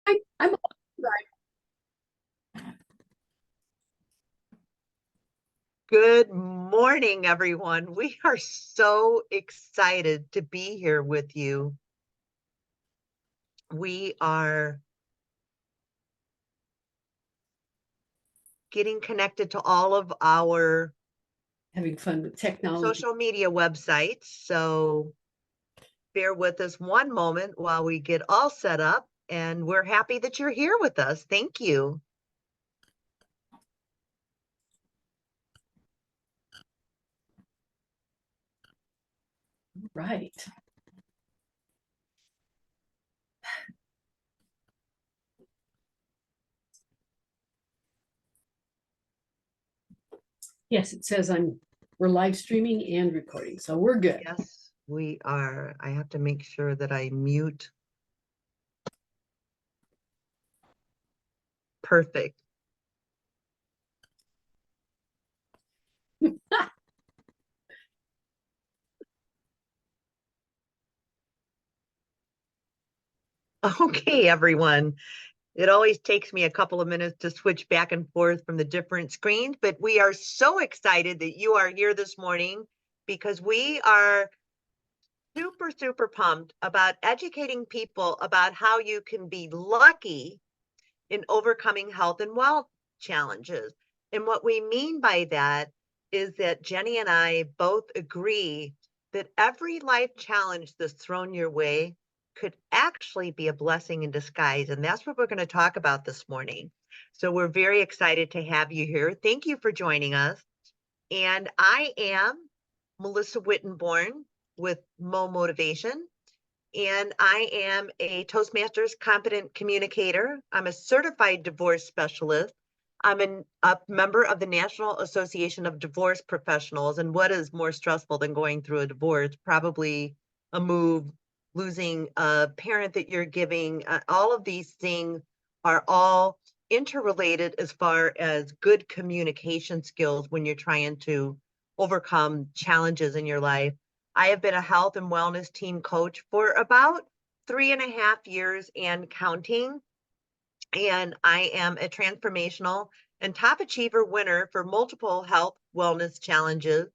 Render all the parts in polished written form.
I'm Good morning, everyone. We are so excited to be here with you. We are getting connected to all of our having fun with technology. social media websites. So bear with us one moment while we get all set up. And we're happy that you're here with us. Thank you. Right. Yes, it says we're live streaming and recording, so we're good. Yes, we are. I have to make sure that I mute. Perfect. Okay, everyone. It always takes me a couple of minutes to switch back and forth from the different screens, but we are so excited that you are here this morning because we are super, super pumped about educating people about how you can be lucky in overcoming health and wealth challenges. And what we mean by that is that Jenny and I both agree that every life challenge that's thrown your way could actually be a blessing in disguise. And that's what we're going to talk about this morning. So we're very excited to have you here. Thank you for joining us. And I am Melissa Wittenborn with Mo Motivation. And I am a Toastmasters competent communicator. I'm a certified divorce specialist. I'm a member of the National Association of Divorce Professionals. And what is more stressful than going through a divorce? Probably a move, losing a parent that you're giving. All of these things are all interrelated as far as good communication skills when you're trying to overcome challenges in your life. I have been a health and wellness team coach for about 3.5 years and counting. And I am a transformational and top achiever winner for multiple health wellness challenges.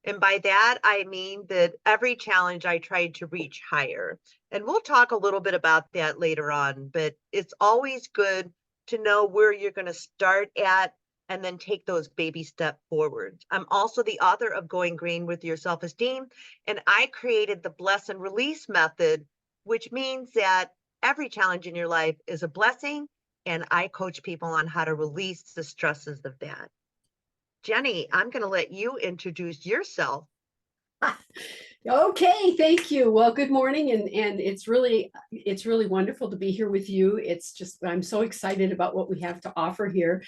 And by that, I mean that every challenge I tried to reach higher. And we'll talk a little bit about that later on, but it's always good to know where you're going to start at and then take those baby step forwards. I'm also the author of Going Green with Your Self-Esteem, and I created the bless and release method, which means that every challenge in your life is a blessing, and I coach people on how to release the stresses of that. Jenny, I'm going to let you introduce yourself. Okay, thank you. Well, good morning, and it's really wonderful to be here with you. It's just I'm so excited about what we have to offer here.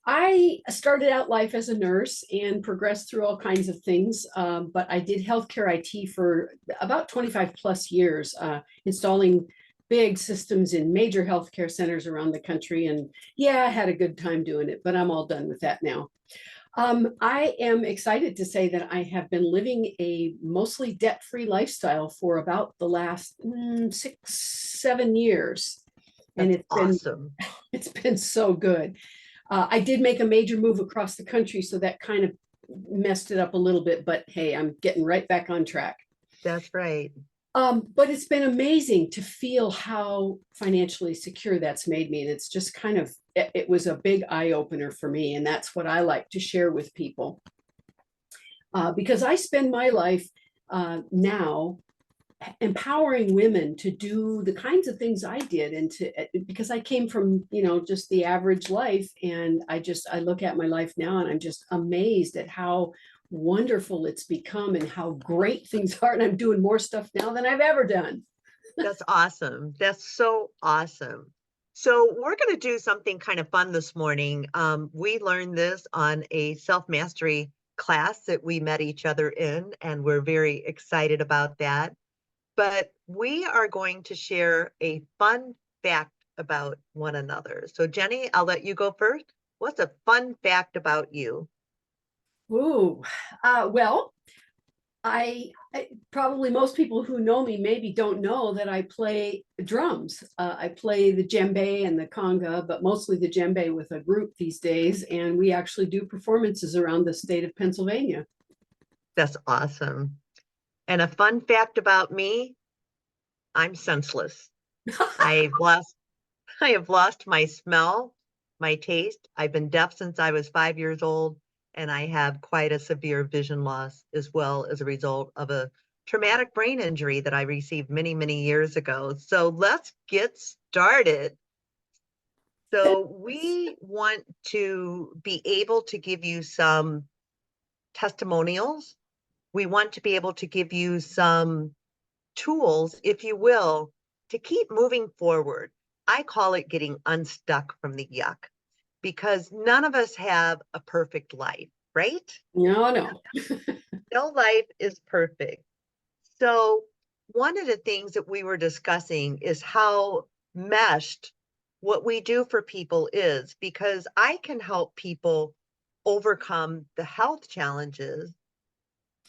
I started out life as a nurse and progressed through all kinds of things, but I did healthcare IT for about 25 plus years, installing big systems in major healthcare centers around the country. And yeah, I had a good time doing it, but I'm all done with that now. I am excited to say that I have been living a mostly debt-free lifestyle for about the last 6, 7 years. And That's awesome. it's been so good. I did make a major move across the country, so that kind of messed it up a little bit, but hey, I'm getting right back on track. That's right. But it's been amazing to feel how financially secure that's made me. And it's just kind of, it was a big eye opener for me. And that's what I like to share with people. Because I spend my life now empowering women to do the kinds of things I did, and because I came from, just the average life. And I look at my life now and I'm just amazed at how wonderful it's become and how great things are. And I'm doing more stuff now than I've ever done. That's awesome. That's so awesome. So we're going to do something kind of fun this morning. We learned this on a self-mastery class that we met each other in, and we're very excited about that. But we are going to share a fun fact about one another. So Jenny, I'll let you go first. What's a fun fact about you? Ooh, well, I probably most people who know me maybe don't know that I play drums. I play the djembe and the conga, but mostly the djembe with a group these days. And we actually do performances around the state of Pennsylvania. That's awesome. And a fun fact about me, I'm senseless. I've lost I have lost my smell, my taste. I've been deaf since I was 5 years old, and I have quite a severe vision loss as well as a result of a traumatic brain injury that I received many, many years ago. So let's get started. So we want to be able to give you some testimonials. We want to be able to give you some tools, if you will, to keep moving forward. I call it getting unstuck from the yuck because none of us have a perfect life, right? No, no. No life is perfect. So, one of the things that we were discussing is how meshed what we do for people is because I can help people overcome the health challenges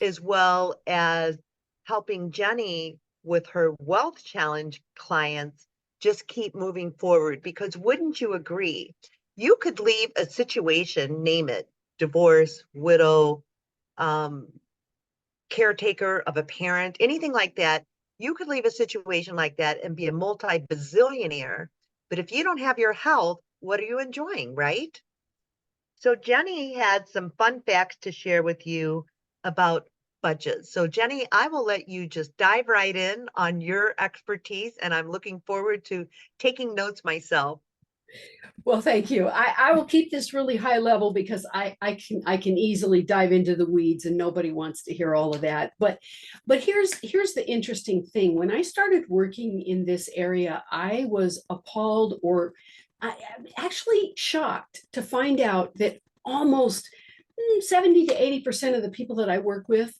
as well as helping Jennie with her wealth challenge clients just keep moving forward. Because wouldn't you agree? You could leave a situation, name it, divorce, widow, um, caretaker of a parent, anything like that. You could leave a situation like that and be a multi bazillionaire. But if you don't have your health, what are you enjoying, right? So Jennie had some fun facts to share with you about budgets. So Jennie, I will let you just dive right in on your expertise, and I'm looking forward to taking notes myself. Well, thank you. I will keep this really high level because I can easily dive into the weeds and nobody wants to hear all of that. But here's the interesting thing. When I started working in this area, I was appalled or actually shocked to find out that almost 70 to 80% of the people that I work with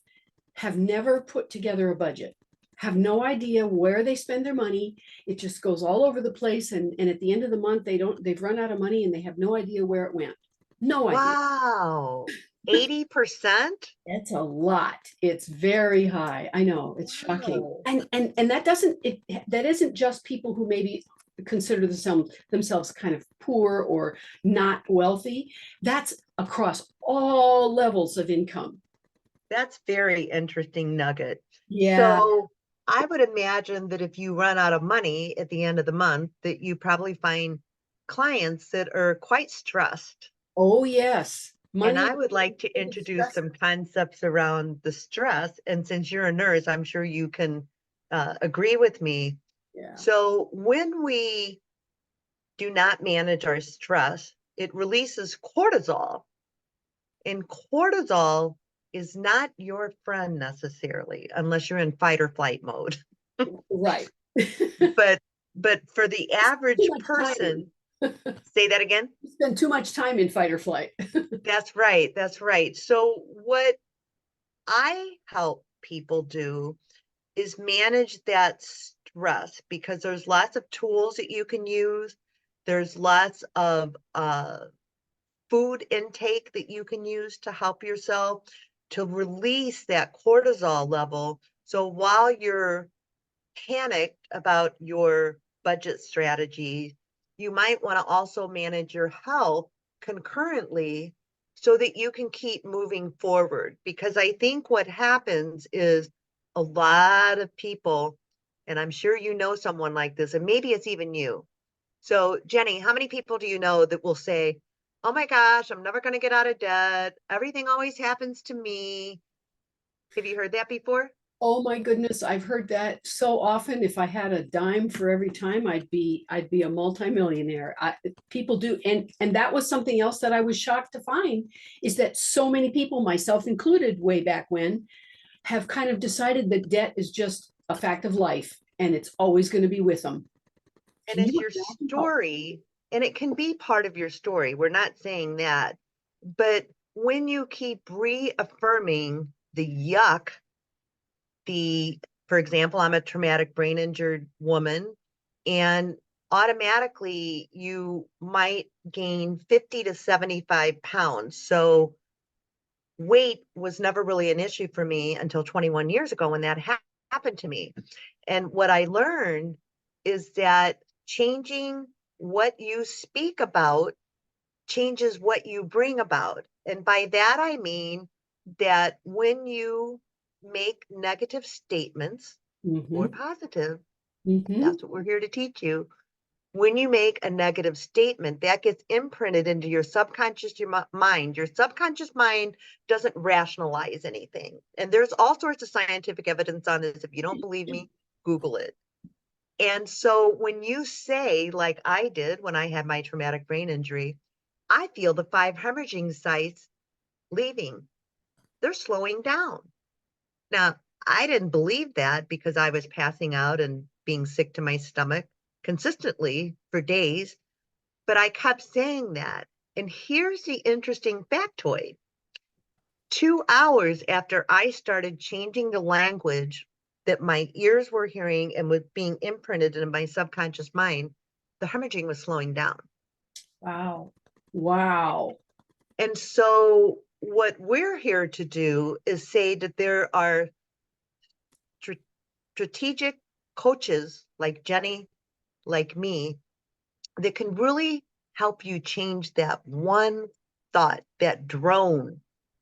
have never put together a budget, have no idea where they spend their money. It just goes all over the place. And at the end of the month, they've run out of money and they have no idea where it went. No idea. Wow. 80%? That's a lot. It's very high. I know, it's shocking. Wow. And that isn't just people who maybe consider themselves kind of poor or not wealthy. That's across all levels of income. That's very interesting nugget. Yeah. So I would imagine that if you run out of money at the end of the month, that you probably find clients that are quite stressed. Oh, yes. And Money I would like to is introduce stress. some concepts around the stress. And since you're a nurse, I'm sure you can agree with me. Yeah. So when we do not manage our stress, it releases cortisol. And cortisol is not your friend necessarily, unless you're in fight or flight mode. Right. But for the Too average much time. person, say that again. Spend too much time in fight or flight. That's right. That's right. So what I help people do is manage that stress because there's lots of tools that you can use. There's lots of food intake that you can use to help yourself to release that cortisol level. So while you're panicked about your budget strategy, you might want to also manage your health concurrently so that you can keep moving forward. Because I think what happens is a lot of people, and I'm sure you know someone like this, and maybe it's even you. So, Jennie, how many people do you know that will say, "Oh my gosh, I'm never going to get out of debt. Everything always happens to me." Have you heard that before? Oh my goodness, I've heard that so often. If I had a dime for every time, I'd be a multimillionaire. People do, and that was something else that I was shocked to find is that so many people, myself included, way back when, have kind of decided that debt is just a fact of life and it's always going to be with them. And Can you it's your imagine how? story, and it can be part of your story. We're not saying that. But when you keep reaffirming the yuck, for example, I'm a traumatic brain injured woman, and automatically you might gain 50 to 75 pounds. So weight was never really an issue for me until 21 years ago when that happened to me. And what I learned is that changing what you speak about changes what you bring about. And by that, I mean that when you make negative statements or Mm-hmm. positive, Mm-hmm. that's what we're here to teach you. When you make a negative statement, that gets imprinted into your subconscious mind. Your subconscious mind doesn't rationalize anything. And there's all sorts of scientific evidence on this. If you don't believe me, Google it. And so when you say, like I did when I had my traumatic brain injury, I feel the 5 hemorrhaging sites leaving. They're slowing down. Now, I didn't believe that because I was passing out and being sick to my stomach consistently for days, but I kept saying that. And here's the interesting factoid. 2 hours after I started changing the language that my ears were hearing and was being imprinted in my subconscious mind, the hemorrhaging was slowing down. Wow. Wow. And so what we're here to do is say that there are strategic coaches like Jenny, like me, that can really help you change that one thought, that drone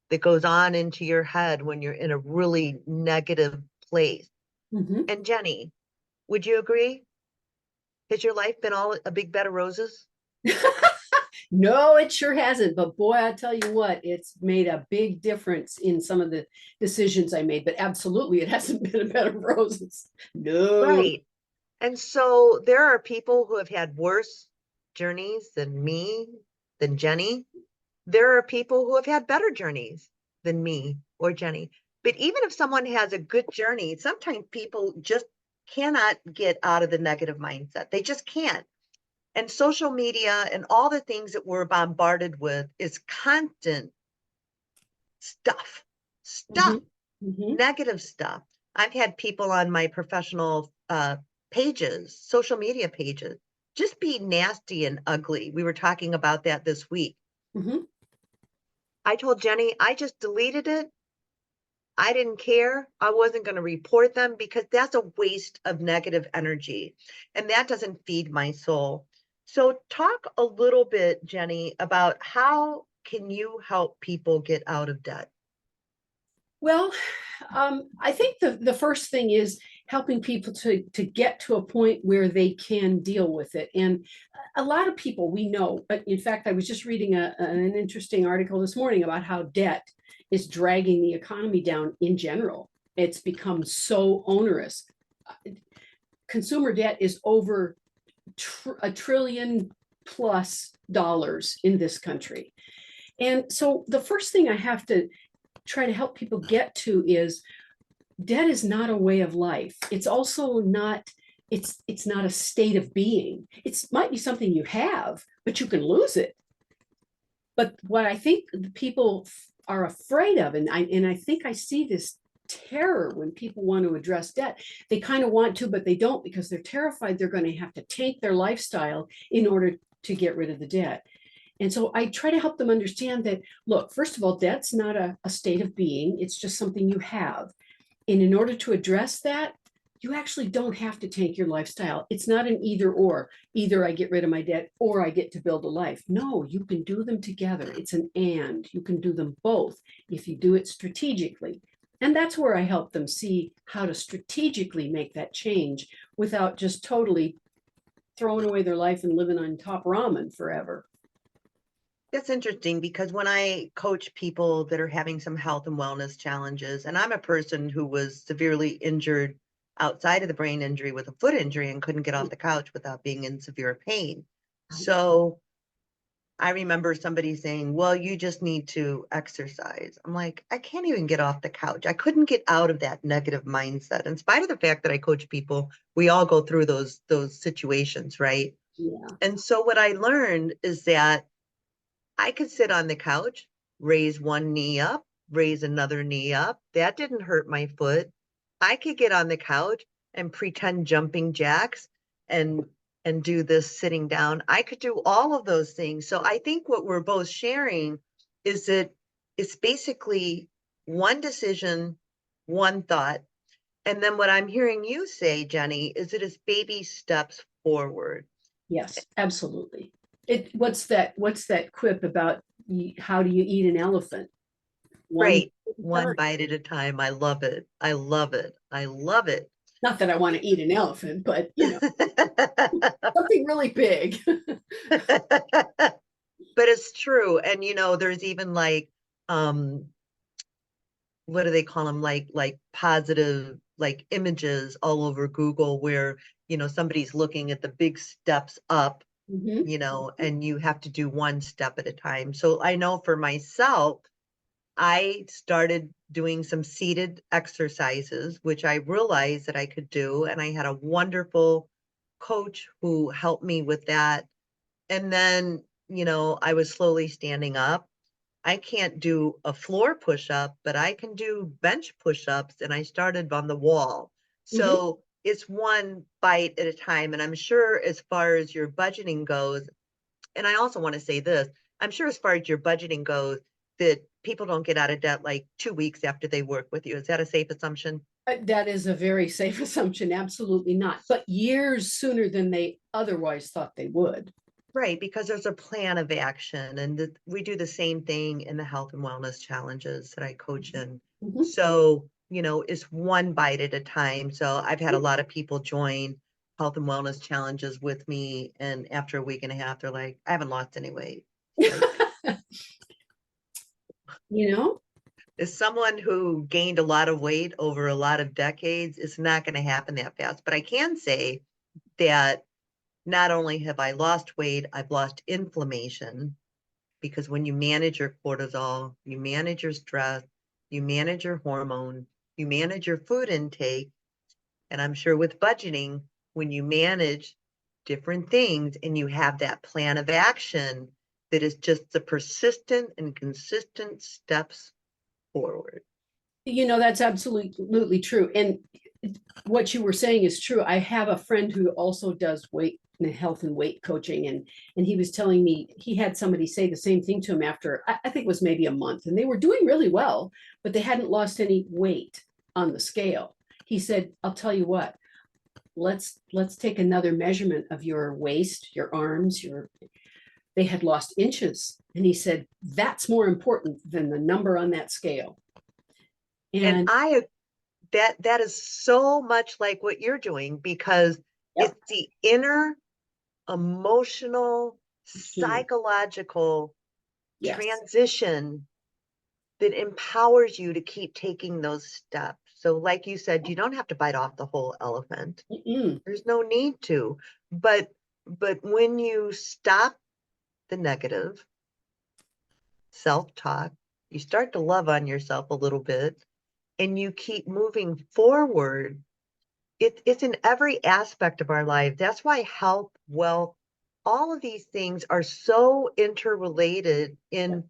that goes on into your head when you're in a really negative place. Mm-hmm. And Jenny, would you agree? Has your life been all a big bed of roses? No, it sure hasn't. But boy, I tell you what, it's made a big difference in some of the decisions I made. But absolutely, it hasn't been a bed of roses. No. Right. And so there are people who have had worse journeys than me, than Jenny. There are people who have had better journeys than me or Jenny. But even if someone has a good journey, sometimes people just cannot get out of the negative mindset. They just can't. And social media and all the things that we're bombarded with is constant stuff, Mm-hmm. stuff, Mm-hmm. negative stuff. I've had people on my professional pages, social media pages, just be nasty and ugly. We were talking about that this week. Mm-hmm. I told Jenny, I just deleted it. I didn't care. I wasn't going to report them because that's a waste of negative energy and that doesn't feed my soul. So talk a little bit, Jenny, about how can you help people get out of debt? Well, I think the first thing is helping people to get to a point where they can deal with it. And a lot of people we know, but in fact, I was just reading an interesting article this morning about how debt is dragging the economy down in general. It's become so onerous. Consumer debt is over $1 trillion plus in this country. And so the first thing I have to try to help people get to is debt is not a way of life. It's also not, it's not a state of being. It might be something you have, but you can lose it. But what I think the people are afraid of, and I think I see this terror when people want to address debt. They kind of want to, but they don't because they're terrified they're going to have to tank their lifestyle in order to get rid of the debt. And so I try to help them understand that, look, first of all, debt's not a state of being, it's just something you have. And in order to address that, you actually don't have to tank your lifestyle. It's not an either or. Either I get rid of my debt or I get to build a life. No, you can do them together. It's an and. You can do them both if you do it strategically. And that's where I help them see how to strategically make that change without just totally throwing away their life and living on top ramen forever. That's interesting because when I coach people that are having some health and wellness challenges, and I'm a person who was severely injured outside of the brain injury with a foot injury and couldn't get off the couch without being in severe pain. So I remember somebody saying, well, you just need to exercise. I'm like, I can't even get off the couch. I couldn't get out of that negative mindset. In spite of the fact that I coach people, we all go through those situations, right? Yeah. And so what I learned is that I could sit on the couch, raise one knee up, raise another knee up. That didn't hurt my foot. I could get on the couch and pretend jumping jacks and do this sitting down. I could do all of those things. So I think what we're both sharing is that it's basically one decision, one thought. And then what I'm hearing you say, Jenny, is it is baby steps forward. Yes, absolutely. What's that quip about how do you eat an elephant? One Right. bite at a One time. bite at a time. I love it. I love it. I love it. Not that I want to eat an elephant, but something really big. But it's true. And there's even like what do they call them? Like positive like images all over Google where, somebody's looking at the big steps up, Mhm. and you have to do one step at a time. So I know for myself, I started doing some seated exercises, which I realized that I could do. And I had a wonderful coach who helped me with that. And then, I was slowly standing up. I can't do a floor push up, but I can do bench push ups. And I started on the wall. Mhm. So it's one bite at a time. And I'm sure as far as your budgeting goes, and I also want to say this, I'm sure as far as your budgeting goes, that people don't get out of debt like 2 weeks after they work with you. Is that a safe assumption? That is a very safe assumption. Absolutely not. But years sooner than they otherwise thought they would. Right, because there's a plan of action, and we do the same thing in the health and wellness challenges that I coach in. Mhm. So, it's one bite at a time. So I've had a lot of people join health and wellness challenges with me, and after a week and a half, they're like, I haven't lost any weight. Like, You know, as someone who gained a lot of weight over a lot of decades, it's not going to happen that fast. But I can say that not only have I lost weight, I've lost inflammation because when you manage your cortisol, you manage your stress, you manage your hormone, you manage your food intake. And I'm sure with budgeting, when you manage different things and you have that plan of action, that is just the persistent and consistent steps forward. that's absolutely true. And what you were saying is true. I have a friend who also does weight and health and weight coaching, and he was telling me he had somebody say the same thing to him after I think it was maybe a month, and they were doing really well, but they hadn't lost any weight on the scale. He said, "I'll tell you what, let's take another measurement of your waist, your arms, your." They had lost inches, and he said that's more important than the number on that scale. And And that is so much like what you're doing because yep. it's the inner emotional, Mhm. psychological Yes. transition that empowers you to keep taking those steps. So, like you said, you don't have to bite off the whole elephant. Mm-mm. There's no need to. But when you stop the negative self-talk, you start to love on yourself a little bit and you keep moving forward. It's in every aspect of our life. That's why health, wealth, all of these things are so interrelated in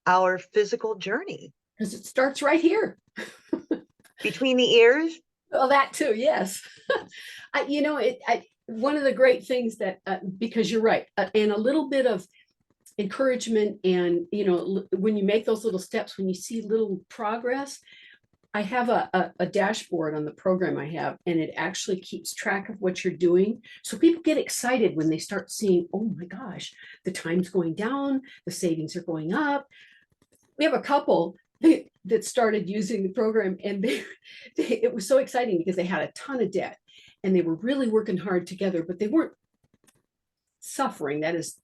our physical journey. Because it starts right here. Between the ears, Well, that too, yes. One of the great things that, because you're right, and a little bit of encouragement, and when you make those little steps, when you see little progress, I have a dashboard on the program I have, and it actually keeps track of what you're doing. So people get excited when they start seeing, oh my gosh, the time's going down, the savings are going up. We have a couple that started using the program, and it was so exciting because they had a ton of debt and they were really working hard together, but they weren't suffering, that is,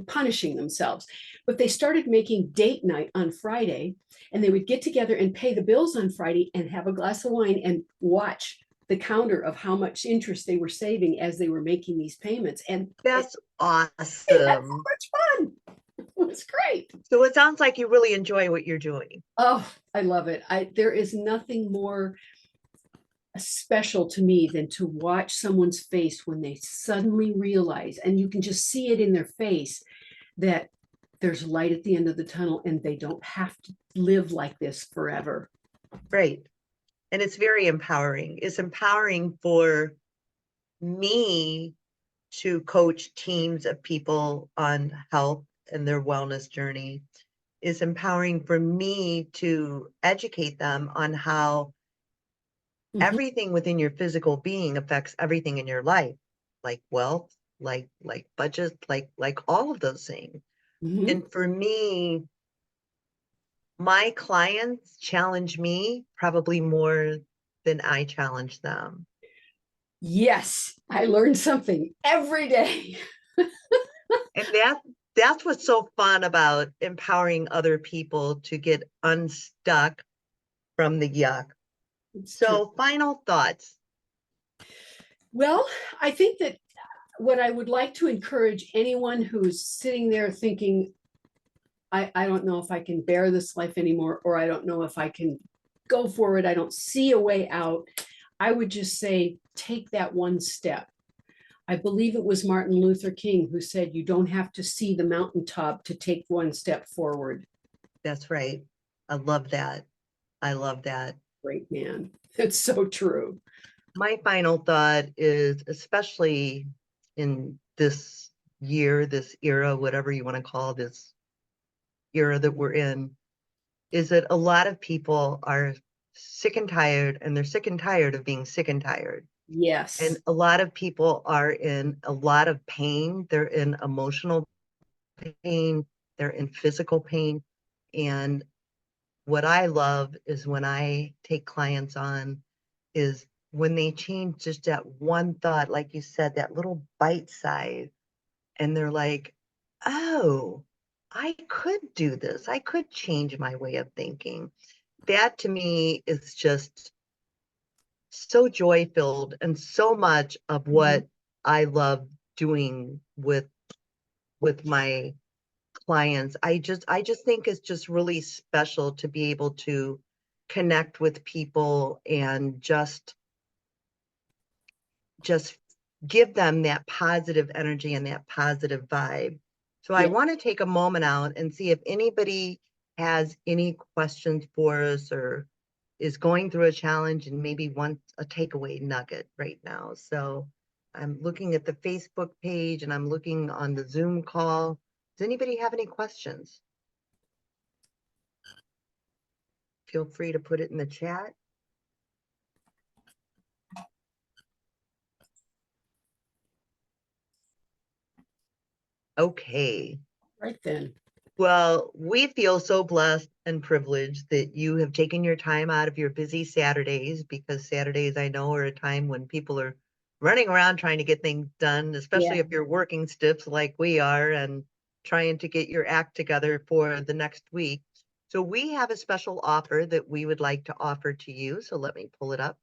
punishing themselves. But they started making date night on Friday, and they would get together and pay the bills on Friday and have a glass of wine and watch the counter of how much interest they were saving as they were making these payments. And that's they had so awesome. much fun. It was great. So it sounds like you really enjoy what you're doing. Oh, I love it. There is nothing more special to me than to watch someone's face when they suddenly realize, and you can just see it in their face, that there's light at the end of the tunnel and they don't have to live like this forever. Right. And it's very empowering. It's empowering for me to coach teams of people on health and their wellness journey. is empowering for me to educate them on how Mhm, everything within your physical being affects everything in your life, like wealth, like budget, like all of those things. mhm. And for me, my clients challenge me probably more than I challenge them. Yes, I learned something every day. And that's what's so fun about empowering other people to get unstuck from the yuck. It's true. So, final thoughts. Well, I think that what I would like to encourage anyone who's sitting there thinking, I don't know if I can bear this life anymore, or I don't know if I can go forward, I don't see a way out. I would just say, take that one step. I believe it was Martin Luther King who said, you don't have to see the mountaintop to take one step forward. That's right. I love that. I love that. Great man. It's so true. My final thought is, especially in this year, this era, whatever you want to call this era that we're in, is that a lot of people are sick and tired, and they're sick and tired of being sick and tired. And Yes. a lot of people are in a lot of pain. They're in emotional pain, they're in physical pain. And what I love is when I take clients on, is when they change just that one thought, like you said, that little bite size, and they're like, oh, I could do this. I could change my way of thinking. That to me is just so joy filled and so much of Mhm. what I love doing with my clients. I just think it's just really special to be able to connect with people and just give them that positive energy and that positive vibe. So I Yeah. want to take a moment out and see if anybody has any questions for us or is going through a challenge and maybe wants a takeaway nugget right now. So I'm looking at the Facebook page and I'm looking on the Zoom call. Does anybody have any questions? Feel free to put it in the chat. Okay. Right then. Well, we feel so blessed and privileged that you have taken your time out of your busy Saturdays, because Saturdays I know are a time when people are running around trying to get things done, especially Yeah. if you're working stiffs like we are and trying to get your act together for the next week. So we have a special offer that we would like to offer to you. So let me pull it up.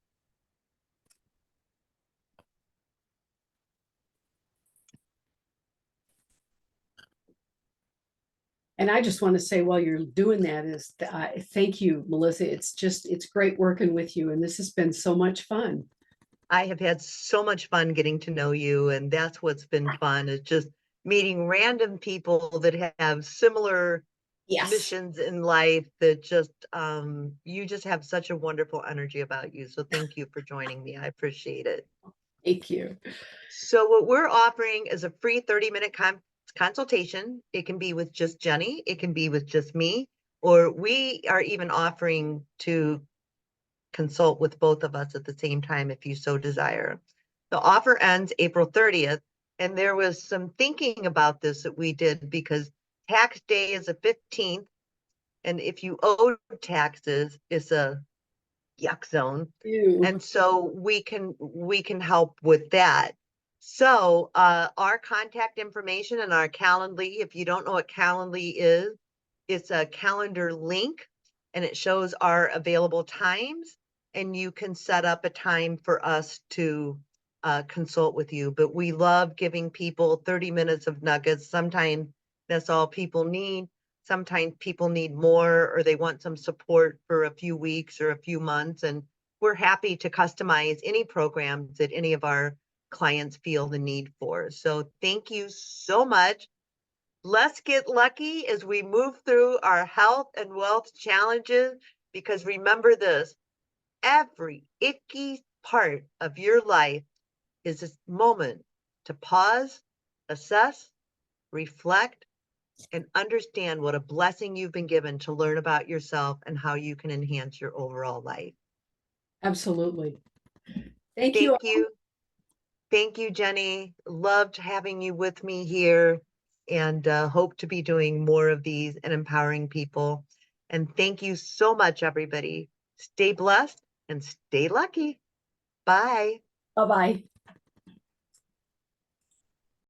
And I just want to say while you're doing that is thank you, Melissa. It's great working with you. And this has been so much fun. I have had so much fun getting to know you, and that's what's been fun, is just meeting random people that have similar Yes. missions in life, that just you just have such a wonderful energy about you. So thank you for joining me. I appreciate it. Thank you. So what we're offering is a free 30-minute consultation. It can be with just Jenny, it can be with just me, or we are even offering to consult with both of us at the same time if you so desire. The offer ends April 30th, and there was some thinking about this that we did because tax day is the 15th, and if you owe taxes, it's a yuck zone. You. And so we can help with that. So our contact information and our Calendly, if you don't know what Calendly is, it's a calendar link, and it shows our available times, and you can set up a time for us to consult with you. But we love giving people 30 minutes of nuggets. Sometimes that's all people need. Sometimes people need more, or they want some support for a few weeks or a few months. And we're happy to customize any programs that any of our clients feel the need for. So thank you so much. Let's get lucky as we move through our health and wealth challenges, because remember this, every icky part of your life is this moment to pause, assess, reflect, and understand what a blessing you've been given to learn about yourself and how you can enhance your overall life. Absolutely. Thank you. Thank you. Thank you, Jenny. Loved having you with me here, and hope to be doing more of these and empowering people. And thank you so much, everybody. Stay blessed and stay lucky. Bye. Bye-bye.